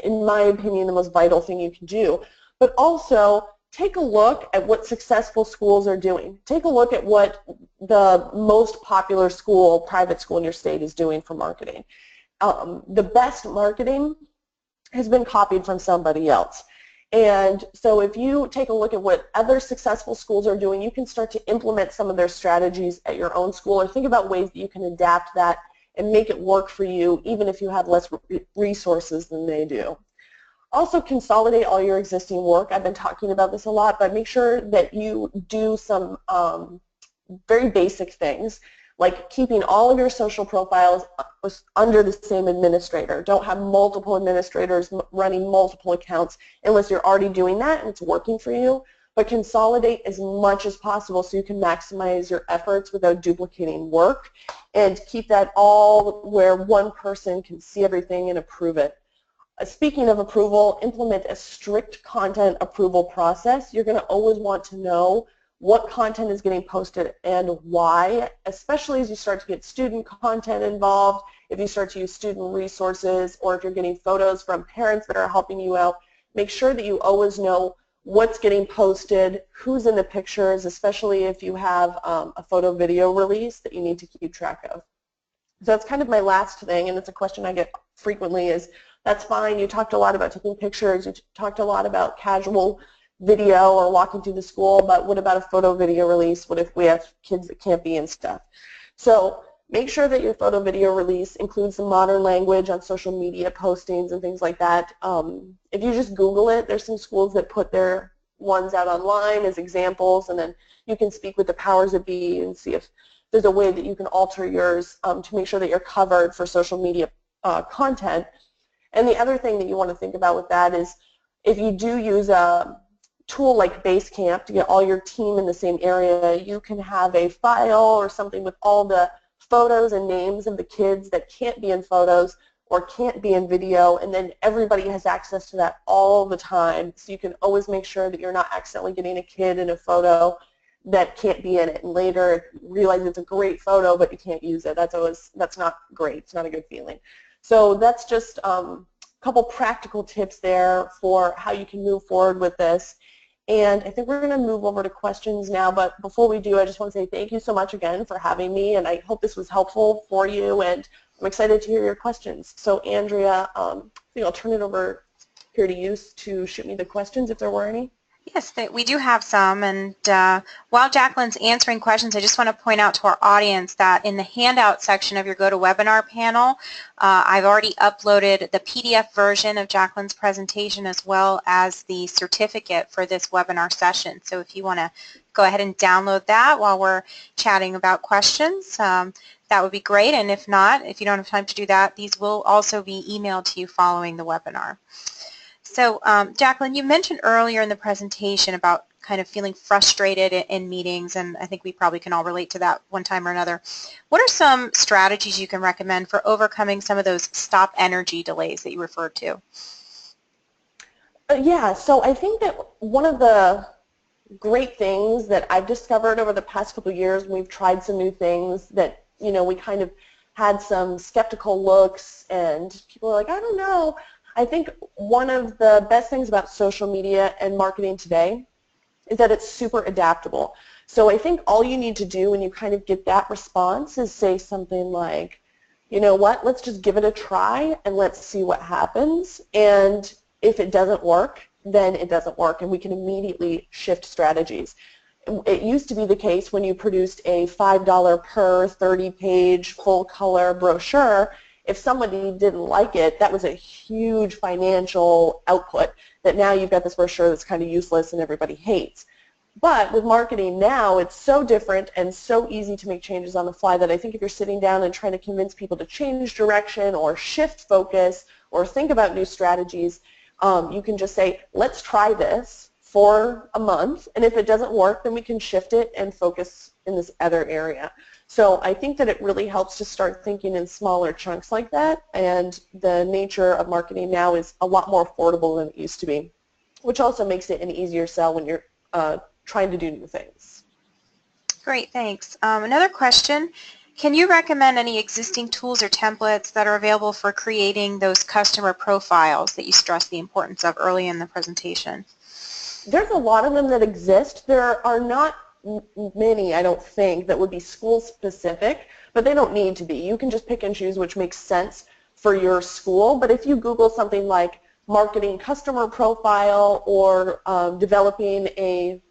in my opinion, the most vital thing you can do. But also, take a look at what successful schools are doing. Take a look at what the most popular school, private school in your state is doing for marketing. The best marketing has been copied from somebody else. And so if you take a look at what other successful schools are doing, you can start to implement some of their strategies at your own school, or think about ways that you can adapt that and make it work for you even if you have less resources than they do. Also, consolidate all your existing work. I've been talking about this a lot, but make sure that you do some very basic things like keeping all of your social profiles under the same administrator. Don't have multiple administrators running multiple accounts unless you're already doing that and it's working for you. But consolidate as much as possible so you can maximize your efforts without duplicating work, and keep that all where one person can see everything and approve it. Speaking of approval, implement a strict content approval process. You're going to always want to know what content is getting posted and why, especially as you start to get student content involved, if you start to use student resources, or if you're getting photos from parents that are helping you out. Make sure that you always know what's getting posted, who's in the pictures, especially if you have a photo video release that you need to keep track of. So that's kind of my last thing, and it's a question I get frequently is, that's fine, you talked a lot about taking pictures, you talked a lot about casual video or walking through the school, but what about a photo video release? What if we have kids that can't be in stuff? So make sure that your photo video release includes some modern language on social media postings and things like that. If you just Google it, there's some schools that put their ones out online as examples, and then you can speak with the powers that be and see if there's a way that you can alter yours to make sure that you're covered for social media content. And the other thing that you want to think about with that is, if you do use a tool like Basecamp to get all your team in the same area, you can have a file or something with all the photos and names of the kids that can't be in photos or can't be in video, and then everybody has access to that all the time. So you can always make sure that you're not accidentally getting a kid in a photo that can't be in it, and later realize it's a great photo but you can't use it. That's not great. It's not a good feeling. So that's just a couple practical tips there for how you can move forward with this. And I think we're going to move over to questions now, but before we do, I just want to say thank you so much again for having me, and I hope this was helpful for you, and I'm excited to hear your questions. So Andrea, I think I'll turn it over here to you to shoot me the questions if there were any. Yes, we do have some, and while Jacqueline's answering questions, I just want to point out to our audience that in the handout section of your GoToWebinar panel, I've already uploaded the PDF version of Jacqueline's presentation as well as the certificate for this webinar session. So if you want to go ahead and download that while we're chatting about questions, that would be great. And if not, if you don't have time to do that, these will also be emailed to you following the webinar. So Jacqueline, you mentioned earlier in the presentation about kind of feeling frustrated in meetings, and I think we probably can all relate to that one time or another. What are some strategies you can recommend for overcoming some of those stop energy delays that you referred to? Yeah, so I think that one of the great things that I've discovered over the past couple of years, we've tried some new things that, you know, we kind of had some skeptical looks and people are like, I don't know. I think one of the best things about social media and marketing today is that it's super adaptable. So I think all you need to do when you kind of get that response is say something like, you know what, let's just give it a try and let's see what happens. And if it doesn't work, then it doesn't work, and we can immediately shift strategies. It used to be the case when you produced a $5 per 30-page full-color brochure. If somebody didn't like it, that was a huge financial output, that now you've got this brochure that's kind of useless and everybody hates. But with marketing now, it's so different and so easy to make changes on the fly that I think if you're sitting down and trying to convince people to change direction or shift focus or think about new strategies, you can just say, let's try this for a month, and if it doesn't work, then we can shift it and focus in this other area. So I think that it really helps to start thinking in smaller chunks like that, and the nature of marketing now is a lot more affordable than it used to be, which also makes it an easier sell when you're trying to do new things. Great, thanks. Another question, can you recommend any existing tools or templates that are available for creating those customer profiles that you stressed the importance of early in the presentation? There's a lot of them that exist. There are not many, I don't think, that would be school specific, but they don't need to be. You can just pick and choose which makes sense for your school. But if you Google something like marketing customer profile or developing a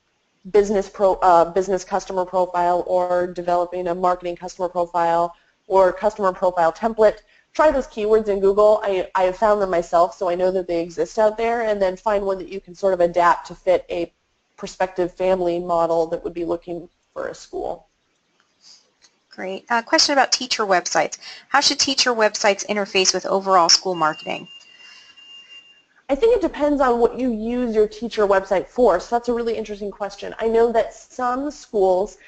business customer profile or developing a marketing customer profile or customer profile template, try those keywords in Google. I have found them myself, so I know that they exist out there, and then find one that you can sort of adapt to fit a prospective family model that would be looking for a school. Great. Question about teacher websites. How should teacher websites interface with overall school marketing? I think it depends on what you use your teacher website for, so that's a really interesting question. I know that some schools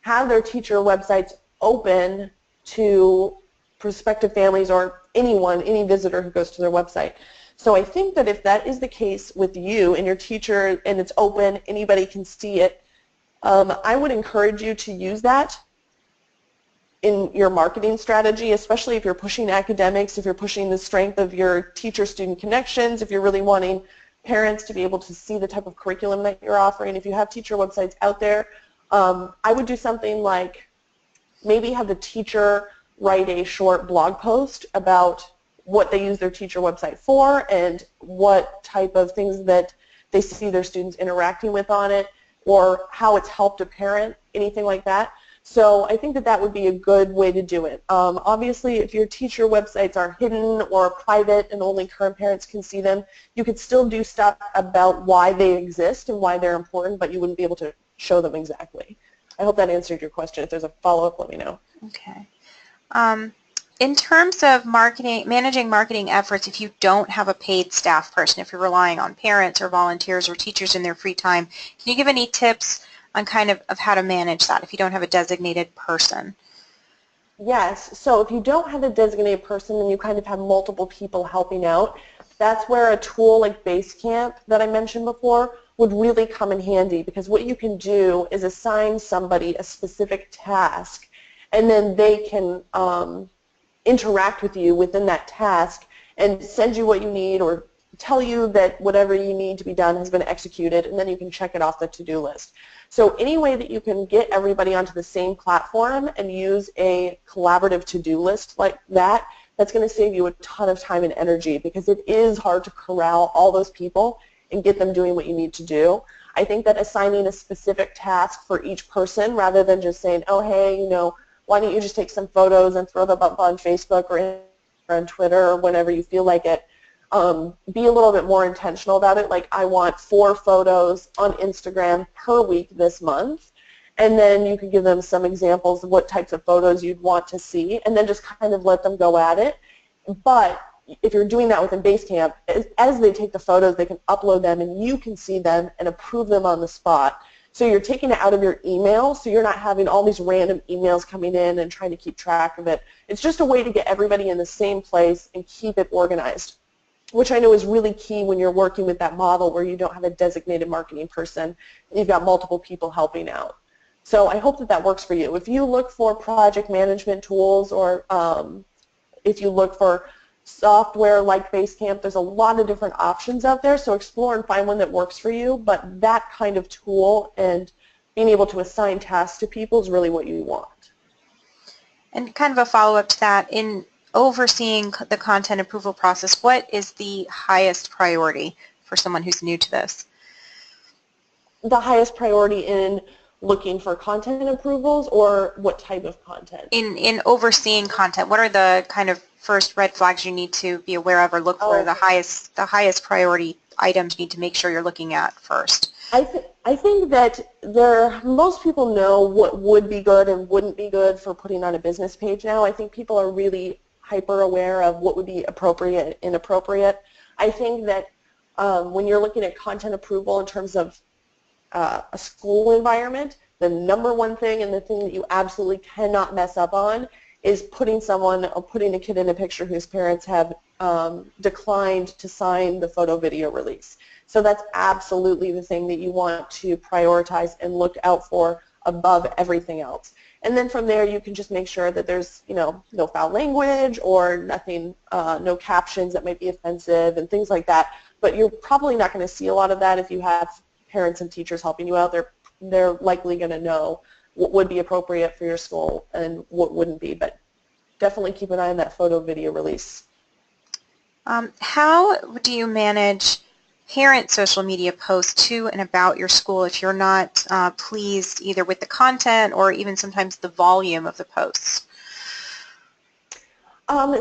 have their teacher websites open to prospective families or anyone, any visitor who goes to their website. So I think that if that is the case with you and your teacher and it's open, anybody can see it, I would encourage you to use that in your marketing strategy, especially if you're pushing academics, if you're pushing the strength of your teacher-student connections, if you're really wanting parents to be able to see the type of curriculum that you're offering. If you have teacher websites out there, I would do something like maybe have the teacher write a short blog post about what they use their teacher website for and what type of things that they see their students interacting with on it, or how it's helped a parent, anything like that. So I think that that would be a good way to do it. Obviously, if your teacher websites are hidden or private and only current parents can see them, you could still do stuff about why they exist and why they're important, but you wouldn't be able to show them exactly. I hope that answered your question. If there's a follow-up, let me know. Okay. In terms of managing marketing efforts, if you don't have a paid staff person, if you're relying on parents or volunteers or teachers in their free time, can you give any tips on kind of how to manage that if you don't have a designated person? Yes. So if you don't have a designated person and you kind of have multiple people helping out, that's where a tool like Basecamp that I mentioned before would really come in handy, because what you can do is assign somebody a specific task, and then they can interact with you within that task and send you what you need or tell you that whatever you need to be done has been executed, and then you can check it off the to-do list. So any way that you can get everybody onto the same platform and use a collaborative to-do list like that, that's going to save you a ton of time and energy, because it is hard to corral all those people and get them doing what you need to do. I think that assigning a specific task for each person, rather than just saying, oh, hey, you know, why don't you just take some photos and throw them up on Facebook or on Twitter or whenever you feel like it, be a little bit more intentional about it. Like, I want 4 photos on Instagram per week this month, and then you could give them some examples of what types of photos you'd want to see, and then just kind of let them go at it. But if you're doing that within Basecamp, as they take the photos, they can upload them and you can see them and approve them on the spot. So you're taking it out of your email, so you're not having all these random emails coming in and trying to keep track of it. It's just a way to get everybody in the same place and keep it organized, which I know is really key when you're working with that model where you don't have a designated marketing person and you've got multiple people helping out. So I hope that that works for you. If you look for project management tools, or if you look for software like Basecamp, there's a lot of different options out there, so explore and find one that works for you. But that kind of tool and being able to assign tasks to people is really what you want. And kind of a follow-up to that, in overseeing the content approval process, what is the highest priority for someone who's new to this? The highest priority in looking for content approvals, or what type of content? In overseeing content, what are the kind of first red flags you need to be aware of or look for? The highest priority items you need to make sure you're looking at first? I think that most people know what would be good and wouldn't be good for putting on a business page now. I think people are really hyper aware of what would be appropriate and inappropriate. I think that when you're looking at content approval in terms of a school environment, the number one thing and the thing that you absolutely cannot mess up on is putting a kid in a picture whose parents have declined to sign the photo video release. So that's absolutely the thing that you want to prioritize and look out for above everything else. And then from there, you can just make sure that there's, no foul language or nothing, no captions that might be offensive and things like that. But you're probably not going to see a lot of that if you have parents and teachers helping you out. They're likely going to know what would be appropriate for your school and what wouldn't be. But definitely keep an eye on that photo video release. How do you manage parent social media posts to and about your school if you're not pleased either with the content or even sometimes the volume of the posts?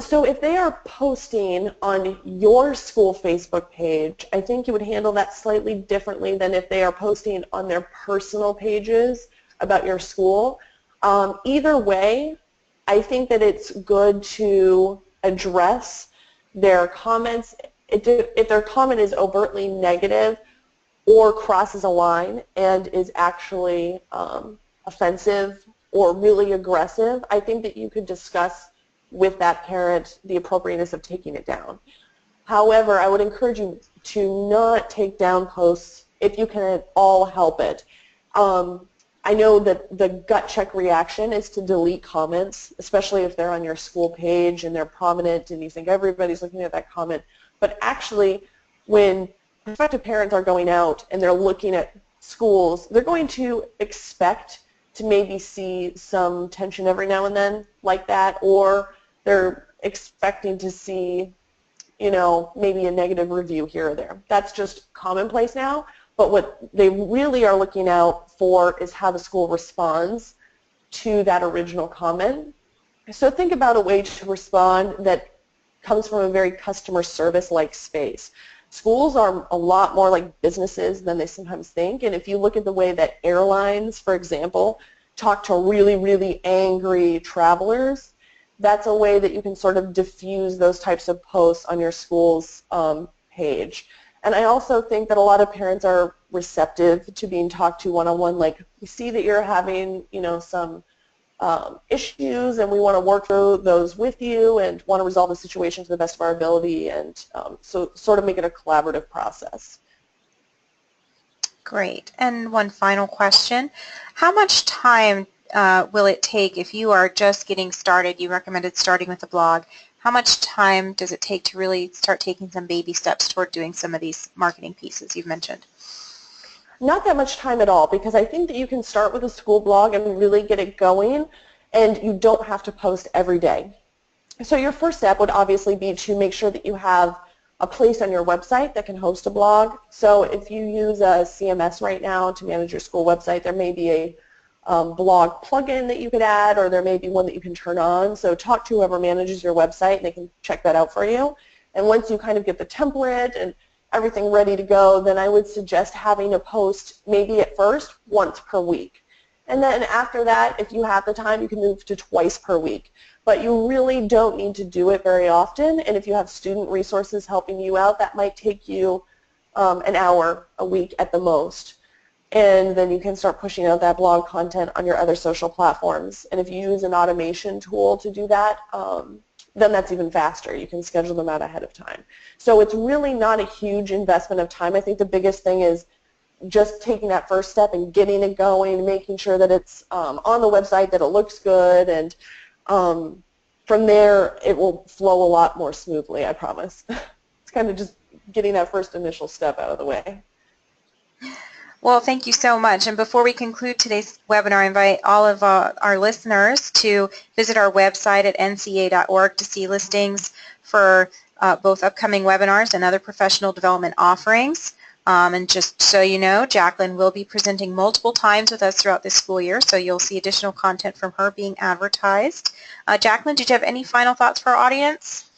So if they are posting on your school Facebook page, I think you would handle that slightly differently than if they are posting on their personal pages about your school. Either way, I think that it's good to address their comments. If their comment is overtly negative or crosses a line and is actually offensive or really aggressive, I think that you could discuss with that parent the appropriateness of taking it down. However, I would encourage you to not take down posts if you can at all help it. I know that the gut check reaction is to delete comments, especially if they're on your school page and they're prominent and you think everybody's looking at that comment. But actually, when prospective parents are going out and they're looking at schools, they're going to expect to maybe see some tension every now and then like that, or they're expecting to see, you know, maybe a negative review here or there. That's just commonplace now. But what they really are looking out for is how the school responds to that original comment. So think about a way to respond that comes from a very customer service-like space. Schools are a lot more like businesses than they sometimes think, and if you look at the way that airlines, for example, talk to really, really angry travelers, that's a way that you can sort of diffuse those types of posts on your school's page. And I also think that a lot of parents are receptive to being talked to one-on-one, like, we see that you're having, you know, some issues and we want to work through those with you and want to resolve the situation to the best of our ability, and so sort of make it a collaborative process. Great. And one final question. How much time will it take if you are just getting started? You recommended starting with a blog. How much time does it take to really start taking some baby steps toward doing some of these marketing pieces you've mentioned? Not that much time at all, because I think that you can start with a school blog and really get it going, and you don't have to post every day. So your first step would obviously be to make sure that you have a place on your website that can host a blog. So if you use a CMS right now to manage your school website, there may be a blog plugin that you could add, or there may be one that you can turn on. So talk to whoever manages your website and they can check that out for you. And once you kind of get the template and everything ready to go, then I would suggest having a post maybe at first once per week. And then after that, if you have the time, you can move to twice per week. But you really don't need to do it very often. And if you have student resources helping you out, that might take you an hour a week at the most. And then you can start pushing out that blog content on your other social platforms. And if you use an automation tool to do that, then that's even faster. You can schedule them out ahead of time. So it's really not a huge investment of time. I think the biggest thing is just taking that first step and getting it going, making sure that it's on the website, that it looks good, and from there it will flow a lot more smoothly, I promise. It's kind of just getting that first initial step out of the way. Well, thank you so much. And before we conclude today's webinar, I invite all of our listeners to visit our website at ncea.org to see listings for both upcoming webinars and other professional development offerings. And just so you know, Jacqueline will be presenting multiple times with us throughout this school year, so you'll see additional content from her being advertised. Jacqueline, did you have any final thoughts for our audience?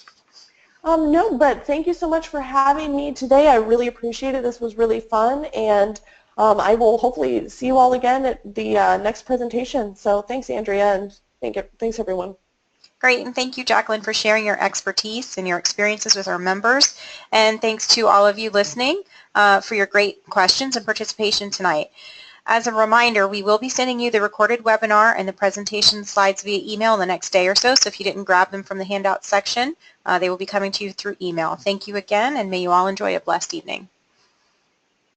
No, but thank you so much for having me today. I really appreciate it. This was really fun, and I will hopefully see you all again at the next presentation. So thanks, Andrea, and thanks everyone. Great, and thank you, Jacqueline, for sharing your expertise and your experiences with our members. And thanks to all of you listening for your great questions and participation tonight. As a reminder, we will be sending you the recorded webinar and the presentation slides via email in the next day or so, so if you didn't grab them from the handout section, they will be coming to you through email. Thank you again, and may you all enjoy a blessed evening.